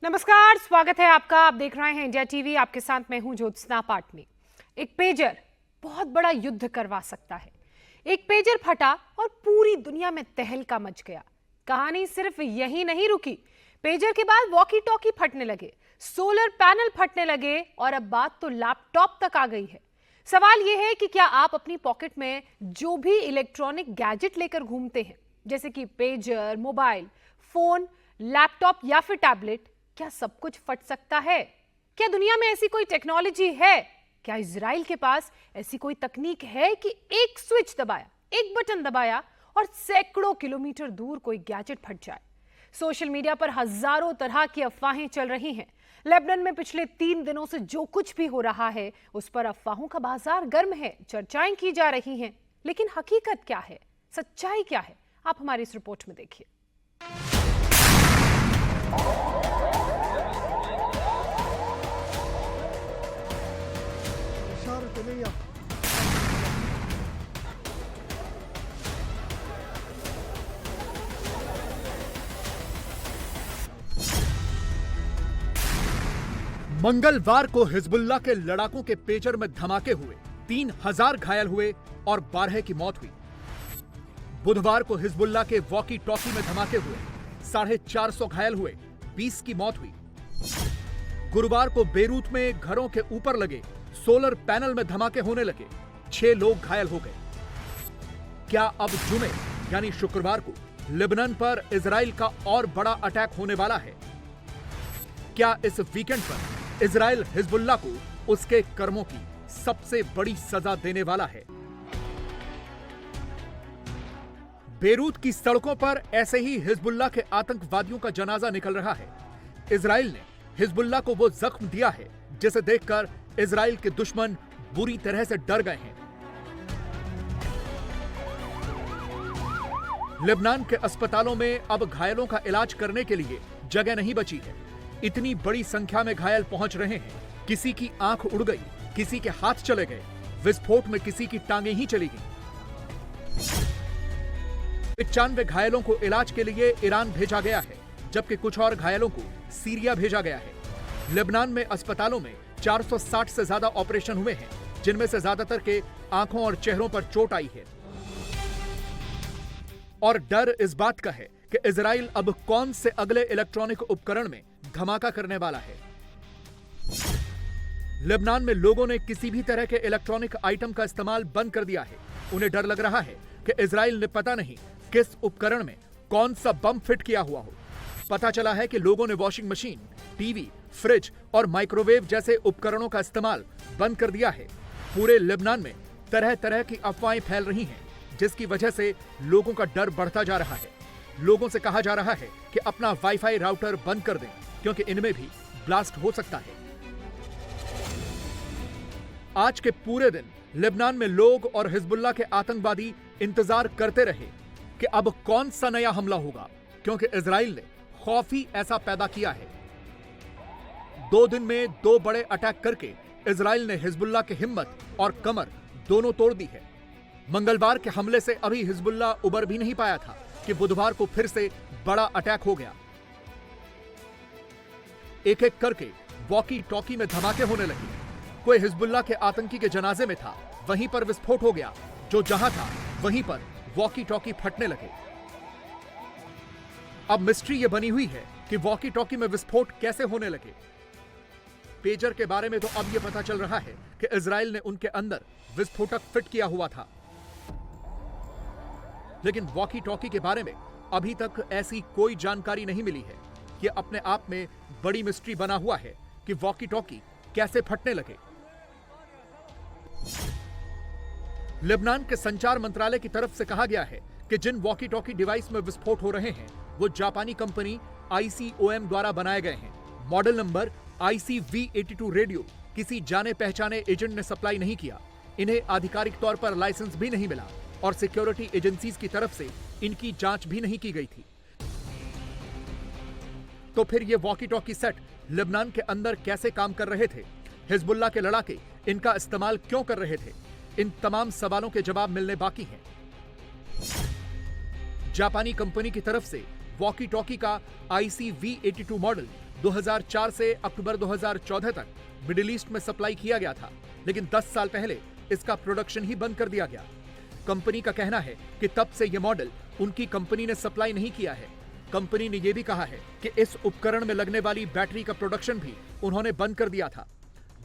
नमस्कार, स्वागत है आपका। आप देख रहे हैं इंडिया टीवी। आपके साथ मैं हूं ज्योत्सना पाटनी। एक पेजर बहुत बड़ा युद्ध करवा सकता है। एक पेजर फटा और पूरी दुनिया में तहलका मच गया। कहानी सिर्फ यही नहीं रुकी। पेजर के बाद वॉकी टॉकी फटने लगे, सोलर पैनल फटने लगे और अब बात तो लैपटॉप तक आ गई है। सवाल यह है कि क्या आप अपनी पॉकेट में जो भी इलेक्ट्रॉनिक गैजेट लेकर घूमते हैं, जैसे कि पेजर, मोबाइल फोन, लैपटॉप या फिर टैबलेट, क्या सब कुछ फट सकता है? क्या दुनिया में ऐसी कोई टेक्नोलॉजी है? क्या इजराइल के पास ऐसी कोई तकनीक है कि एक स्विच दबाया, एक बटन दबाया और सैकड़ों किलोमीटर दूर कोई गैजेट फट जाए? सोशल मीडिया पर हजारों तरह की अफवाहें चल रही हैं। लेबनान में पिछले 3 दिनों से जो कुछ भी हो रहा है, उस पर अफवाहों का बाजार गर्म है, चर्चाएं की जा रही हैं। लेकिन हकीकत क्या है, सच्चाई क्या है? आप हमारी इस रिपोर्ट में देखिए। मंगलवार को हिजबुल्लाह के लड़ाकों के पेजर में धमाके हुए, 3000 घायल हुए और 12 की मौत हुई। बुधवार को हिजबुल्लाह के वॉकी टॉकी में धमाके हुए, 450 घायल हुए, 20 की मौत हुई। गुरुवार को बेरूत में घरों के ऊपर लगे सोलर पैनल में धमाके होने लगे, 6 लोग घायल हो गए। क्या अब जुमे यानी शुक्रवार को लेबनान पर इजराइल का और बड़ा अटैक होने वाला है? क्या इस वीकेंड पर इजराइल हिजबुल्लाह को उसके कर्मों की सबसे बड़ी सजा देने वाला है? बेरूत की सड़कों पर ऐसे ही हिजबुल्लाह के आतंकवादियों का जनाजा निकल रहा है। इजराइल ने हिजबुल्लाह को वो जख्म दिया है जिसे देखकर इजराइल के दुश्मन बुरी तरह से डर गए हैं। लेबनान के अस्पतालों में अब घायलों का इलाज करने के लिए जगह नहीं बची है। इतनी बड़ी संख्या में घायल पहुंच रहे हैं, किसी की आंख उड़ गई, किसी के हाथ चले गए, विस्फोट में किसी की टांगें ही चली गई। 95 घायलों को इलाज के लिए ईरान भेजा गया है, जबकि कुछ और घायलों को सीरिया भेजा गया है। लेबनान में अस्पतालों में 460 से ज्यादा ऑपरेशन हुए हैं, जिनमें से ज्यादातर के आंखों और चेहरों पर चोट आई है। और डर इस बात का है कि इजराइल अब कौन से अगले इलेक्ट्रॉनिक उपकरण में धमाका करने वाला है। लेबनान में लोगों ने किसी भी तरह के इलेक्ट्रॉनिक आइटम का इस्तेमाल बंद कर दिया है। उन्हें डर लग रहा है कि इजराइल ने पता नहीं किस उपकरण में कौन सा बम फिट किया हुआ हो। पता चला है कि लोगों ने वॉशिंग मशीन, टीवी, फ्रिज और माइक्रोवेव जैसे उपकरणों का इस्तेमाल बंद कर दिया है। पूरे लेबनान में तरह तरह की अफवाहें फैल रही हैं, जिसकी वजह से लोगों का डर बढ़ता जा रहा है। लोगों से कहा जा रहा है कि अपना वाईफाई राउटर बंद कर दें, क्योंकि इनमें भी ब्लास्ट हो सकता है। आज के पूरे दिन लेबनान में लोग और हिजबुल्लाह के आतंकवादी इंतजार करते रहे कि अब कौन सा नया हमला होगा, क्योंकि इजराइल ने खौफ ही ऐसा पैदा किया है। 2 दिन में 2 बड़े अटैक करके इजराइल ने हिजबुल्लाह की हिम्मत और कमर दोनों तोड़ दी है। मंगलवार के हमले से अभी हिजबुल्लाह उबर भी नहीं पाया था कि बुधवार को फिर से बड़ा अटैक हो गया। एक एक करके वॉकी टॉकी में धमाके होने लगे। कोई हिजबुल्लाह के आतंकी के जनाजे में था, वहीं पर विस्फोट हो गया। जो जहां था वहीं पर वॉकी टॉकी फटने लगे। अब मिस्ट्री यह बनी हुई है कि वॉकी टॉकी में विस्फोट कैसे होने लगे। पेजर के बारे में तो अब यह पता चल रहा है कि इजराइल ने उनके अंदर विस्फोटक फिट किया हुआ था, लेकिन वॉकी टॉकी के बारे में अभी तक ऐसी कोई जानकारी नहीं मिली है। यह अपने आप में बड़ी मिस्ट्री बना हुआ है कि वॉकी टॉकी कैसे फटने लगे। लेबनान के संचार मंत्रालय की तरफ से कहा गया है कि जिन वॉकी टॉकी डिवाइस में विस्फोट हो रहे हैं, वो जापानी कंपनी ICOM द्वारा बनाए गए हैं। मॉडल नंबर ICV82 रेडियो किसी जाने पहचाने एजेंट ने सप्लाई नहीं किया। इन्हें आधिकारिक तौर पर लाइसेंस भी नहीं मिला और सिक्योरिटी एजेंसीज की तरफ से इनकी जांच भी नहीं की गई थी। तो फिर ये वॉकी टॉकी सेट लेबनान के अंदर कैसे काम कर रहे थे? हिजबुल्लाह के लड़ाके इनका इस्तेमाल क्यों कर रहे थे? इन तमाम सवालों के जवाब मिलने बाकी हैं। जापानी कंपनी की तरफ से वॉकी टॉकी का ICV82 मॉडल 2004 से अक्टूबर 2014 तक मिडिल ईस्ट में सप्लाई किया गया था, लेकिन 10 साल पहले इसका प्रोडक्शन ही बंद कर दिया गया। कंपनी का कहना है कि तब से यह मॉडल उनकी कंपनी ने सप्लाई नहीं किया है। कंपनी ने यह भी कहा है कि इस उपकरण में लगने वाली बैटरी का प्रोडक्शन भी उन्होंने बंद कर दिया था।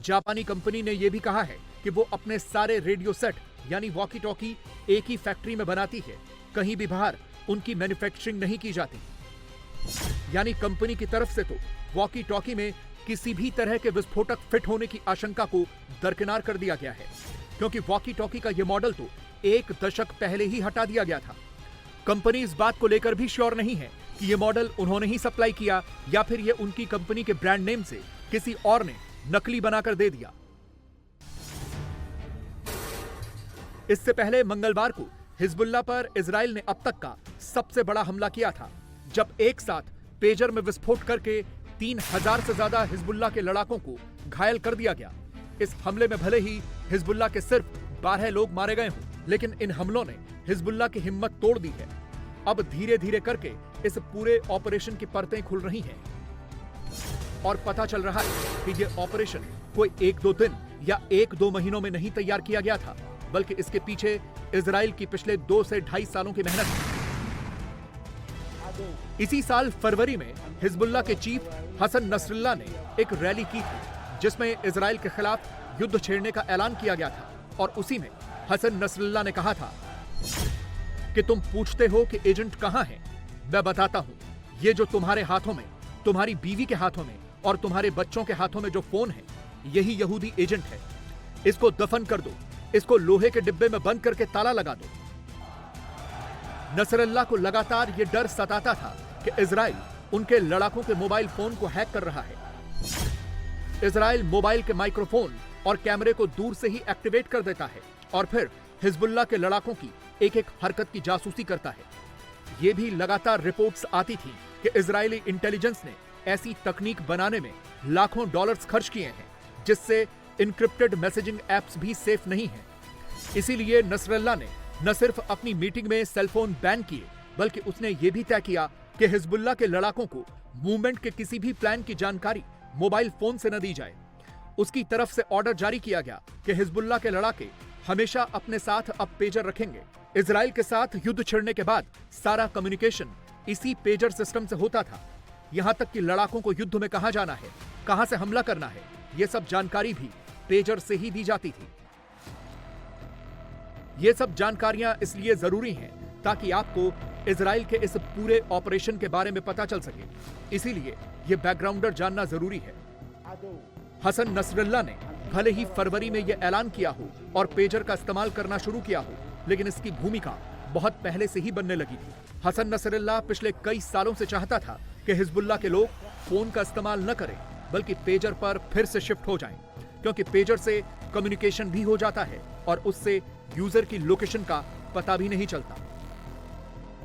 जापानी कंपनी ने यह भी कहा है कि वो अपने सारे रेडियो सेट यानी वॉकी टॉकी एक ही फैक्ट्री में बनाती है, कहीं भी बाहर उनकी मैन्युफैक्चरिंग नहीं की जाती। यानी कंपनी की तरफ से तो वॉकी टॉकी में किसी भी तरह के विस्फोटक फिट होने की आशंका को दरकिनार कर दिया गया है, क्योंकि वॉकी टॉकी का यह मॉडल तो 1 दशक पहले ही हटा दिया गया था। कंपनी इस बात को लेकर भी श्योर नहीं है कि यह मॉडल उन्होंने ही सप्लाई किया या फिर यह उनकी कंपनी के ब्रांड नेम से किसी और ने नकली बनाकर दे दिया। इससे पहले मंगलवार को हिजबुल्लाह पर इजराइल ने अब तक का सबसे बड़ा हमला किया था, जब एक साथ पेजर में विस्फोट करके 3000 से ज्यादा हिजबुल्लाह के लड़ाकों को घायल कर दिया गया। इस हमले में भले ही हिजबुल्लाह के सिर्फ 12 लोग मारे गए हों, लेकिन इन हमलों ने हिजबुल्लाह की हिम्मत तोड़ दी है। अब धीरे धीरे करके इस पूरे ऑपरेशन की परतें खुल रही हैं और पता चल रहा है कि यह ऑपरेशन कोई 1-2 दिन या 1-2 महीनों में नहीं तैयार किया गया था, बल्कि इसके पीछे इजराइल की पिछले 2 से ढाई सालों की मेहनत है। इसी साल फरवरी में हिजबुल्लाह के चीफ हसन नसरुल्लाह ने एक रैली की थी, जिसमें इजराइल के खिलाफ युद्ध छेड़ने का ऐलान किया गया था, और उसी में हसन नसरुल्लाह ने कहा था कि तुम पूछते हो कि एजेंट कहां है, मैं बताता हूं, ये जो तुम्हारे हाथों में, तुम्हारी बीवी के हाथों में और तुम्हारे बच्चों के हाथों में जो फोन है, यही यहूदी एजेंट है। इसको दफन कर दो, इसको लोहे के डिब्बे में बंद करके ताला लगा दो। नसरुल्लाह को लगातार यह डर सताता था कि इजराइल उनके लड़ाकों के मोबाइल फोन को हैक कर रहा है। इजराइल मोबाइल के माइक्रोफोन और कैमरे को दूर से ही एक्टिवेट कर देता है और फिर हिजबुल्लाह के लड़ाकों की एक एक हरकत की जासूसी करता है। यह भी लगातार रिपोर्ट्स आती थी कि इजरायली इंटेलिजेंस ने ऐसी तकनीक बनाने में लाखों डॉलर्स खर्च किए हैं, जिससे इनक्रिप्टेड मैसेजिंग एप्स भी सेफ नहीं हैं। इसीलिए नसरुल्लाह ने न सिर्फ अपनी मीटिंग में सेलफोन बैन किए, बल्कि उसने ये भी तय किया कि हिजबुल्लाह के लड़ाकों को मूवमेंट के किसी भी प्लान की जानकारी मोबाइल फोन से न दी जाए। उसकी तरफ से ऑर्डर जारी किया गया कि हिजबुल्लाह के लड़ाके हमेशा अपने साथ अब पेजर रखेंगे। इजराइल के साथ युद्ध छिड़ने के बाद सारा कम्युनिकेशन इसी पेजर सिस्टम से होता था। यहां तक कि लड़ाकों को युद्ध में कहां जाना है, कहां से हमला करना है, यह सब जानकारी भी पेजर से ही दी जाती थी। ये सब जानकारियां इसलिए जरूरी हैं ताकि आपको इजराइल के इस पूरे ऑपरेशन के बारे में पता चल सके। इसीलिए यह बैकग्राउंडर जानना जरूरी है। हसन नसरुल्लाह ने भले ही फरवरी में यह ऐलान किया हो और पेजर का इस्तेमाल करना शुरू किया हो, लेकिन इसकी भूमिका बहुत पहले से ही बनने लगी थी। हसन नसरुल्लाह पिछले कई सालों से चाहता था कि हिजबुल्लाह के लोग फोन का इस्तेमाल न करें, बल्कि पेजर पर फिर से शिफ्ट हो जाएं, क्योंकि पेजर से कम्युनिकेशन भी हो जाता है और उससे यूजर की लोकेशन का पता भी नहीं चलता।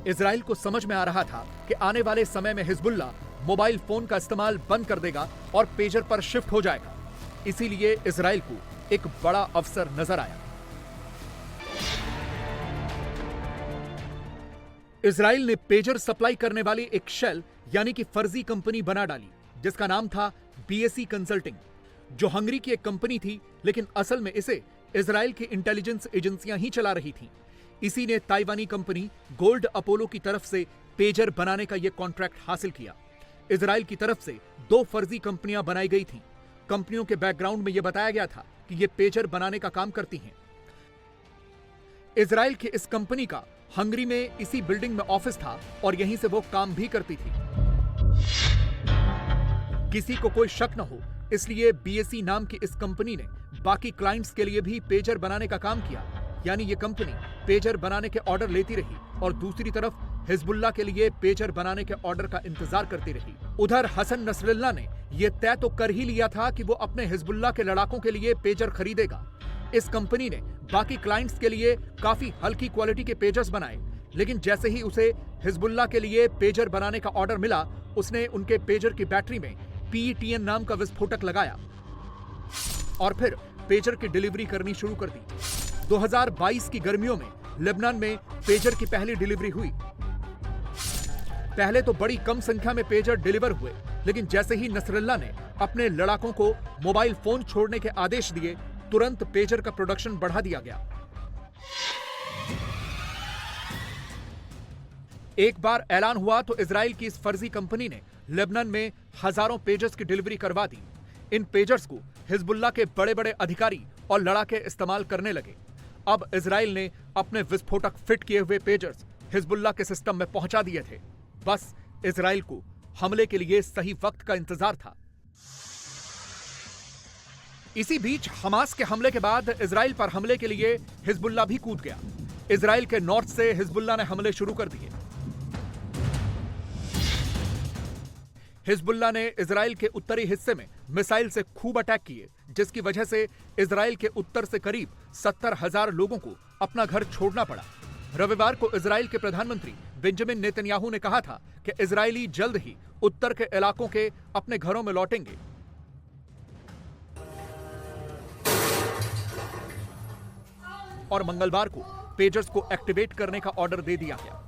इजराइल को समझ में आ रहा था कि आने वाले समय में हिजबुल्लाह मोबाइल फोन का इस्तेमाल बंद कर देगा और पेजर पर शिफ्ट हो जाएगा। इसीलिए इजराइल को एक बड़ा अवसर नजर आया। इजराइल ने पेजर सप्लाई करने वाली एक शेल यानी कि फर्जी कंपनी बना डाली, जिसका नाम था BSE कंसल्टिंग, जो हंगरी की एक कंपनी थी, लेकिन असल में इसे इजराइल की इंटेलिजेंस एजेंसियां ही चला रही थीं। इसी ने ताइवानी कंपनी गोल्ड अपोलो की तरफ से पेजर बनाने का यह कॉन्ट्रैक्ट हासिल किया। इजराइल की तरफ से 2 फर्जी कंपनियां बनाई गई थीं। कंपनियों के बैकग्राउंड में यह बताया गया था कि ये पेजर बनाने का काम करती हैं। इजराइल की इस कंपनी का हंगरी में इसी बिल्डिंग में ऑफिस था और यहीं से वो काम भी करती थी। किसी को कोई शक न हो, इसलिए BSE नाम की इस कंपनी ने बाकी क्लाइंट्स के लिए भी पेजर बनाने का काम किया। यानी ये कंपनी पेजर बनाने के ऑर्डर लेती रही और दूसरी तरफ हिजबुल्लाह के लिए पेजर बनाने के ऑर्डर का इंतजार करती रही। उधर हसन नसरुल्लाह ने यह तय तो कर ही लिया था कि वो अपने हिजबुल्लाह के लड़ाकों के लिए पेजर खरीदेगा। इस कंपनी ने बाकी क्लाइंट्स के लिए काफी हल्की क्वालिटी के पेजर्स बनाए, लेकिन जैसे ही उसे हिजबुल्लाह के लिए पेजर बनाने का ऑर्डर मिला, उसने उनके पेजर की बैटरी में PETN नाम का विस्फोटक लगाया और फिर पेजर की डिलीवरी करनी शुरू कर दी। 2022 की गर्मियों में लेबनान में पेजर की पहली डिलीवरी हुई। पहले तो बड़ी कम संख्या में पेजर डिलीवर हुए, लेकिन जैसे ही नसरल्ला ने अपने लड़ाकों को मोबाइल फोन छोड़ने के आदेश दिए, तुरंत पेजर का प्रोडक्शन बढ़ा दिया गया। एक बार ऐलान हुआ तो इजराइल की इस फर्जी कंपनी ने लेबनान में हजारों पेजर्स की डिलीवरी करवा दी। इन पेजर्स को हिजबुल्लाह के बड़े बड़े अधिकारी और लड़ाके इस्तेमाल करने लगे। अब इजराइल ने अपने विस्फोटक फिट किए हुए पेजर्स हिजबुल्लाह के सिस्टम में पहुंचा दिए थे। बस इजराइल को हमले के लिए सही वक्त का इंतजार था। इसी बीच हमास के हमले के बाद इजराइल पर हमले के लिए हिजबुल्लाह भी कूद गया। इजराइल के नॉर्थ से हिजबुल्लाह ने हमले शुरू कर दिए। हिजबुल्लाह ने इजराइल के उत्तरी हिस्से में मिसाइल से खूब अटैक किए, जिसकी वजह से इजराइल के उत्तर से करीब 70,000 लोगों को अपना घर छोड़ना पड़ा। रविवार को इजराइल के प्रधानमंत्री बेंजामिन नेतन्याहू ने कहा था कि इजरायली जल्द ही उत्तर के इलाकों के अपने घरों में लौटेंगे। और मंगलवार को पेजर्स को एक्टिवेट करने का ऑर्डर दे दिया गया।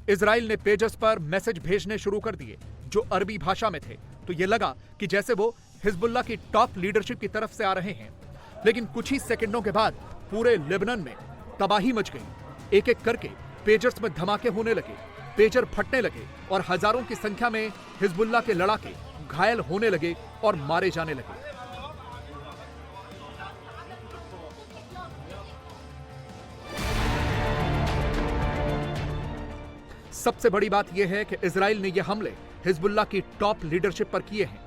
इजराइल ने पेजर्स पर मैसेज भेजने शुरू कर दिए जो अरबी भाषा में थे, तो यह लगा कि जैसे वो हिजबुल्लाह की टॉप लीडरशिप की तरफ से आ रहे हैं। लेकिन कुछ ही सेकंडों के बाद पूरे लेबनान में तबाही मच गई। एक एक करके पेजर्स में धमाके होने लगे, पेजर फटने लगे और हजारों की संख्या में हिजबुल्लाह के लड़ाके घायल होने लगे और मारे जाने लगे। सबसे बड़ी बात यह है कि इजराइल ने यह हमले हिजबुल्लाह की टॉप लीडरशिप पर किए हैं।